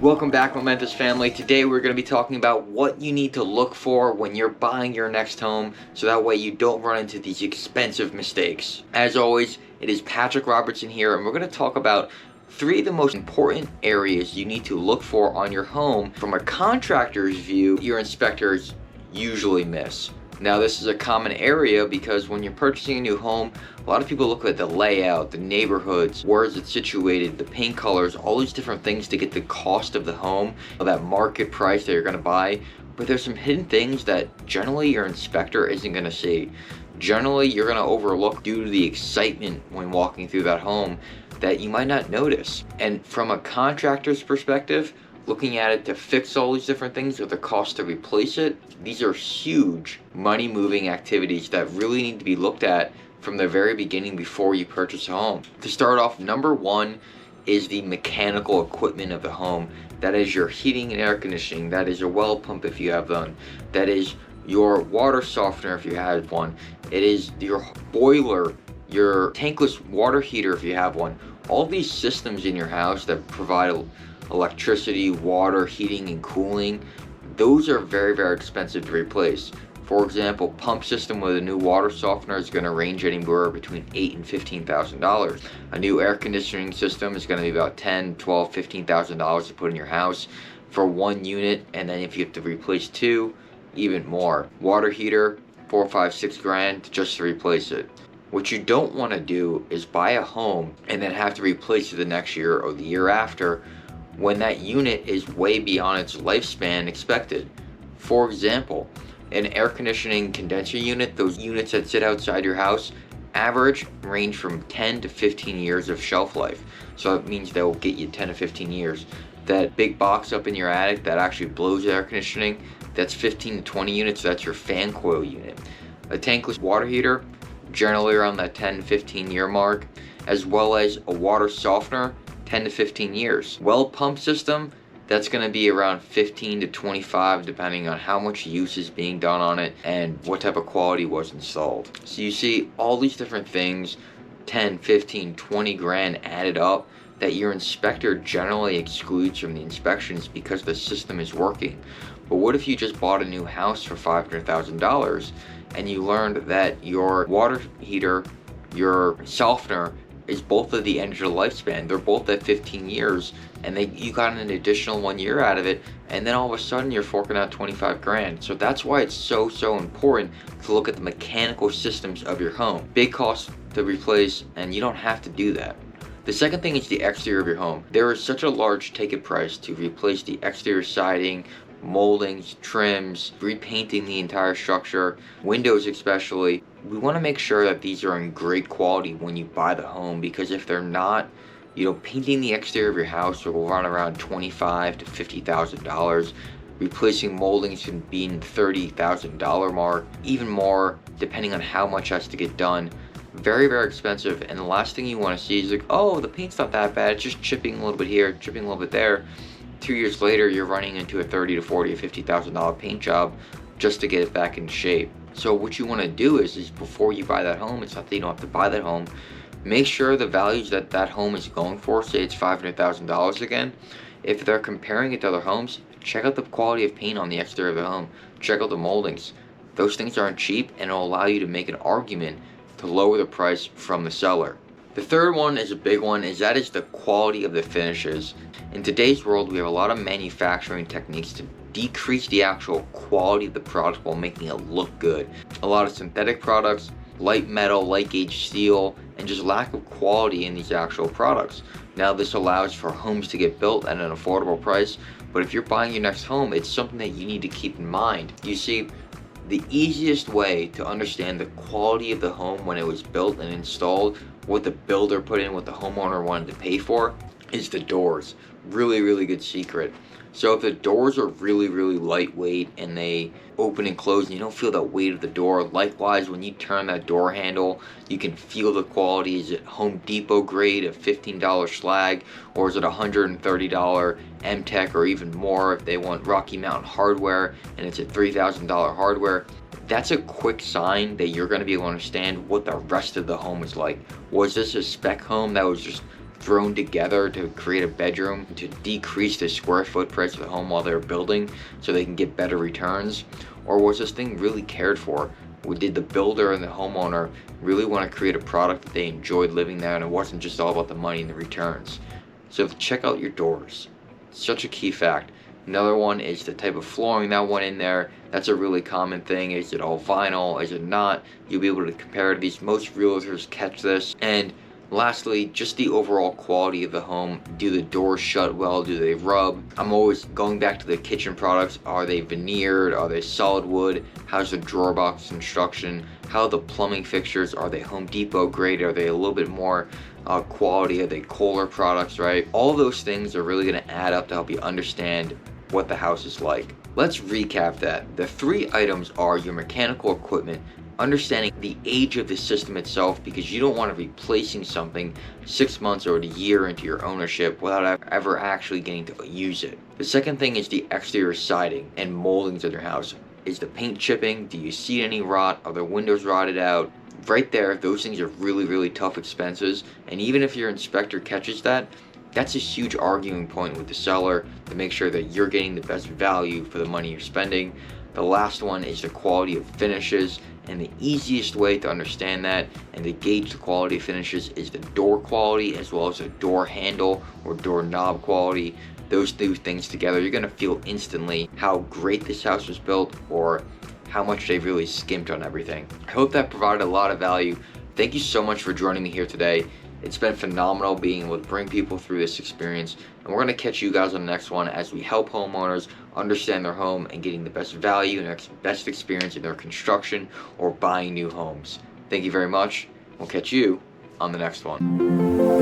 Welcome back, Momentous family. Today we're going to be talking about what you need to look for when you're buying your next home, so that way you don't run into these expensive mistakes. As always, it is Patrick Robertson here, and we're going to talk about 3 of the most important areas you need to look for on your home from a contractor's view your inspectors usually miss. Now, this is a common area because when you're purchasing a new home, a lot of people look at the layout, the neighborhoods, where is it situated, the paint colors, all these different things to get the cost of the home, that market price that you're going to buy. But there's some hidden things that generally your inspector isn't going to see. Generally, you're going to overlook due to the excitement when walking through that home that you might not notice. And from a contractor's perspective, looking at it to fix all these different things or the cost to replace it, these are huge money moving activities that really need to be looked at from the very beginning before you purchase a home. To start off, number 1 is the mechanical equipment of the home. That is your heating and air conditioning, that is your well pump if you have one, that is your water softener if you have one, it is your boiler, your tankless water heater if you have one. All these systems in your house that provide electricity, water, heating, and cooling, those are very, very expensive to replace. For example, pump system with a new water softener is going to range anywhere between $8,000 and $15,000. A new air conditioning system is going to be about $10,000, $12,000, $15,000 to put in your house for 1 unit, and then if you have to replace 2, even more. Water heater, $4, $5, $6 just to replace it. What you don't want to do is buy a home and then have to replace it the next year or the year after when that unit is way beyond its lifespan expected. For example, an air conditioning condenser unit, those units that sit outside your house, average range from 10 to 15 years of shelf life. So that means they'll get you 10 to 15 years. That big box up in your attic that actually blows air conditioning, that's 15 to 20 units, that's your fan coil unit. A tankless water heater, generally around that 10 to 15 year mark, as well as a water softener, 10 to 15 years. Well pump system, that's going to be around 15 to 25 depending on how much use is being done on it and what type of quality was installed. So you see all these different things, 10, 15, 20 grand added up that your inspector generally excludes from the inspections because the system is working. But what if you just bought a new house for $500,000 and you learned that your water heater, your softener, is both at the end of the lifespan? They're both at 15 years and you got an additional 1 year out of it, and then all of a sudden you're forking out 25 grand. So that's why it's so important to look at the mechanical systems of your home. Big cost to replace, and you don't have to do that. The second thing is the exterior of your home. There is such a large ticket price to replace the exterior siding, moldings, trims, repainting the entire structure, windows especially. We want to make sure that these are in great quality when you buy the home, because if they're not, painting the exterior of your house will run around $25,000 to $50,000. Replacing moldings can be in the $30,000 mark, even more depending on how much has to get done. Very, very expensive, and the last thing you want to see is like, oh, the paint's not that bad, it's just chipping a little bit here, chipping a little bit there. 2 years later, you're running into a $30,000 to $40,000 or $50,000 paint job just to get it back in shape. So what you want to do is before you buy that home, it's not that you don't have to buy that home, make sure the values that home is going for, say it's $500,000 again, if they're comparing it to other homes, check out the quality of paint on the exterior of the home, check out the moldings. Those things aren't cheap, and it'll allow you to make an argument to lower the price from the seller. The third one is a big one, that is the quality of the finishes. In today's world, we have a lot of manufacturing techniques to decrease the actual quality of the product while making it look good. A lot of synthetic products, light metal, light gauge steel, and just lack of quality in these actual products. Now, this allows for homes to get built at an affordable price, but if you're buying your next home, it's something that you need to keep in mind. You see, the easiest way to understand the quality of the home when it was built and installed, what the builder put in, what the homeowner wanted to pay for, is the doors. Really, really good secret. So if the doors are really, really lightweight and they open and close and you don't feel that weight of the door, likewise when you turn that door handle, you can feel the quality. Is it Home Depot grade of $15 slag, or is it $130 M-Tech, or even more if they want Rocky Mountain hardware and it's a $3,000 hardware? That's a quick sign that you're going to be able to understand what the rest of the home is like. Was this a spec home that was just thrown together to create a bedroom to decrease the square foot price of the home while they're building so they can get better returns? Or was this thing really cared for? Did the builder and the homeowner really want to create a product that they enjoyed living there, and it wasn't just all about the money and the returns? So check out your doors. Such a key fact. Another one is the type of flooring that went in there. That's a really common thing. Is it all vinyl? Is it not? You'll be able to compare to these. Most realtors catch this. And lastly, just the overall quality of the home. Do the doors shut well? Do they rub? I'm always going back to the kitchen products. Are they veneered? Are they solid wood? How's the drawer box construction? How are the plumbing fixtures? Are they Home Depot grade? Are they a little bit more quality? Are they Kohler products, right? All those things are really going to add up to help you understand what the house is like. Let's recap that. The 3 items are your mechanical equipment, understanding the age of the system itself, because you don't want to be replacing something 6 months or a year into your ownership without ever actually getting to use it. The second thing is the exterior siding and moldings of your house. Is the paint chipping? Do you see any rot? Are the windows rotted out? Right there, those things are really, really tough expenses, and even if your inspector catches that, that's a huge arguing point with the seller to make sure that you're getting the best value for the money you're spending. The last one is the quality of finishes, and the easiest way to understand that and to gauge the quality of finishes is the door quality as well as the door handle or door knob quality. Those 2 things together, you're going to feel instantly how great this house was built or how much they really skimped on everything. I hope that provided a lot of value. Thank you so much for joining me here today. It's been phenomenal being able to bring people through this experience, and we're going to catch you guys on the next one as we help homeowners understand their home and getting the best value and best experience in their construction or buying new homes. Thank you very much. We'll catch you on the next one.